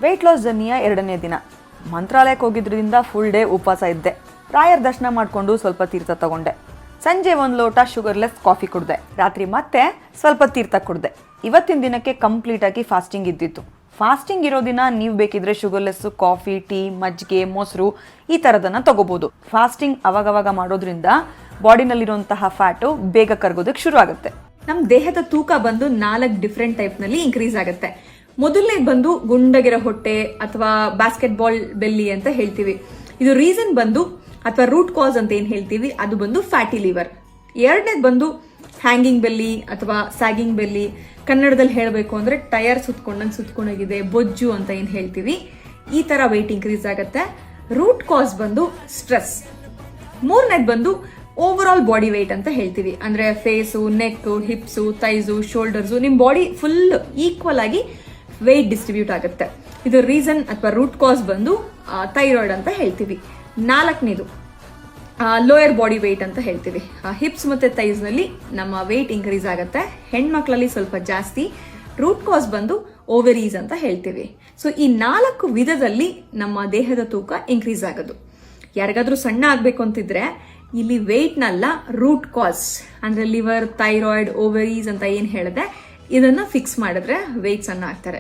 Weight loss ಜರ್ನಿಯ 2ನೇ ದಿನ. ಮಂತ್ರಾಲಯಕ್ಕೆ ಹೋಗಿದ್ರಿಂದ ಫುಲ್ ಡೇ ಉಪವಾಸ ಇದ್ದೆ. ರಾಯರ್ ದರ್ಶನ ಮಾಡಿಕೊಂಡು ಸ್ವಲ್ಪ ತೀರ್ಥ ತಗೊಂಡೆ. ಸಂಜೆ 1 ಲೋಟ ಶುಗರ್ಲೆಸ್ ಕಾಫಿ ಕುಡಿದೆ. ರಾತ್ರಿ ಮತ್ತೆ ಸ್ವಲ್ಪ ತೀರ್ಥ ಕುಡಿದೆ. ಇವತ್ತಿನ ದಿನಕ್ಕೆ ಕಂಪ್ಲೀಟಾಗಿ ಫಾಸ್ಟಿಂಗ್ ಇದ್ದಿತ್ತು. ಫಾಸ್ಟಿಂಗ್ ಇರೋ ದಿನ ನೀವು ಬೇಕಿದ್ರೆ ಶುಗರ್ಲೆಸ್ ಕಾಫಿ, ಟೀ, ಮಜ್ಜಿಗೆ, ಮೊಸರು ಈ ಥರದನ್ನು ತಗೋಬೋದು. ಫಾಸ್ಟಿಂಗ್ ಅವಾಗವಾಗ ಮಾಡೋದ್ರಿಂದ ಬಾಡಿನಲ್ಲಿರುವಂತಹ ಫ್ಯಾಟು ಬೇಗ ಕರಗೋದಕ್ಕೆ ಶುರು ಆಗುತ್ತೆ. ನಮ್ಮ ದೇಹದ ತೂಕ ಬಂದು 4 ಡಿಫ್ರೆಂಟ್ ಟೈಪ್ನಲ್ಲಿ ಇನ್ಕ್ರೀಸ್ ಆಗುತ್ತೆ. ಮೊದಲನೇ ಬಂದು ಗುಂಡಗಿರೋ ಹೊಟ್ಟೆ ಅಥವಾ ಬಾಸ್ಕೆಟ್ಬಾಲ್ ಬೆಲ್ಲಿ ಅಂತ ಹೇಳ್ತೀವಿ. ಇದು ರೀಸನ್ ಬಂದು ಅಥವಾ ರೂಟ್ ಕಾಸ್ ಅಂತ ಏನ್ ಹೇಳ್ತೀವಿ ಅದು ಬಂದು ಫ್ಯಾಟಿ ಲಿವರ್. 2ನೇದು ಬಂದು ಹ್ಯಾಂಗಿಂಗ್ ಬೆಲ್ಲಿ ಅಥವಾ ಸ್ಯಾಗಿಂಗ್ ಬೆಲ್ಲಿ. ಕನ್ನಡದಲ್ಲಿ ಹೇಳಬೇಕು ಅಂದ್ರೆ ಟಯರ್ ಸುತ್ಕೊಂಡೋಗಿದೆ, ಬೊಜ್ಜು ಅಂತ ಏನ್ ಹೇಳ್ತೀವಿ. ಈ ತರ ವೆಯ್ಟ್ ಇನ್ಕ್ರೀಸ್ ಆಗುತ್ತೆ. ರೂಟ್ ಕಾಸ್ ಬಂದು ಸ್ಟ್ರೆಸ್. 3ನೇದು ಬಂದು ಓವರ್ ಆಲ್ ಬಾಡಿ ವೆಯ್ಟ್ ಅಂತ ಹೇಳ್ತೀವಿ. ಅಂದ್ರೆ ಫೇಸು, ನೆಕ್, ಹಿಪ್ಸು, ಥೈಸು, ಶೋಲ್ಡರ್ಸು, ನಿಮ್ ಬಾಡಿ ಫುಲ್ ಈಕ್ವಲ್ ಆಗಿ ವೆಯ್ಟ್ ಡಿಸ್ಟ್ರಿಬ್ಯೂಟ್ ಆಗುತ್ತೆ. ಇದು ರೀಸನ್ ಅಥವಾ ರೂಟ್ ಕಾಸ್ ಬಂದು ಥೈರಾಯ್ಡ್ ಅಂತ ಹೇಳ್ತೀವಿ. 4ನೇದು ಲೋಯರ್ ಬಾಡಿ ವೆಯ್ಟ್ ಅಂತ ಹೇಳ್ತೀವಿ. ಹಿಪ್ಸ್ ಮತ್ತೆ ಥೈಸ್ ನಲ್ಲಿ ನಮ್ಮ ವೆಯ್ಟ್ ಇನ್ಕ್ರೀಸ್ ಆಗುತ್ತೆ. ಹೆಣ್ಮಕ್ಳಲ್ಲಿ ಸ್ವಲ್ಪ ಜಾಸ್ತಿ. ರೂಟ್ ಕಾಸ್ ಬಂದು ಓವರೀಸ್ ಅಂತ ಹೇಳ್ತೀವಿ. ಸೊ ಈ 4 ವಿಧದಲ್ಲಿ ನಮ್ಮ ದೇಹದ ತೂಕ ಇನ್ಕ್ರೀಸ್ ಆಗೋದು. ಯಾರಿಗಾದ್ರೂ ಸಣ್ಣ ಆಗ್ಬೇಕು ಅಂತಿದ್ರೆ ಇಲ್ಲಿ ವೆಯ್ಟ್ನಲ್ಲ, ರೂಟ್ ಕಾಸ್ ಅಂದ್ರೆ ಲಿವರ್, ಥೈರಾಯ್ಡ್, ಓವರೀಸ್ ಅಂತ ಏನ್ ಹೇಳಿದೆ ಇದನ್ನ ಫಿಕ್ಸ್ ಮಾಡಿದ್ರೆ ವೆಯ್ಟ್ ಸಣ್ಣ ಆಗ್ತಾರೆ.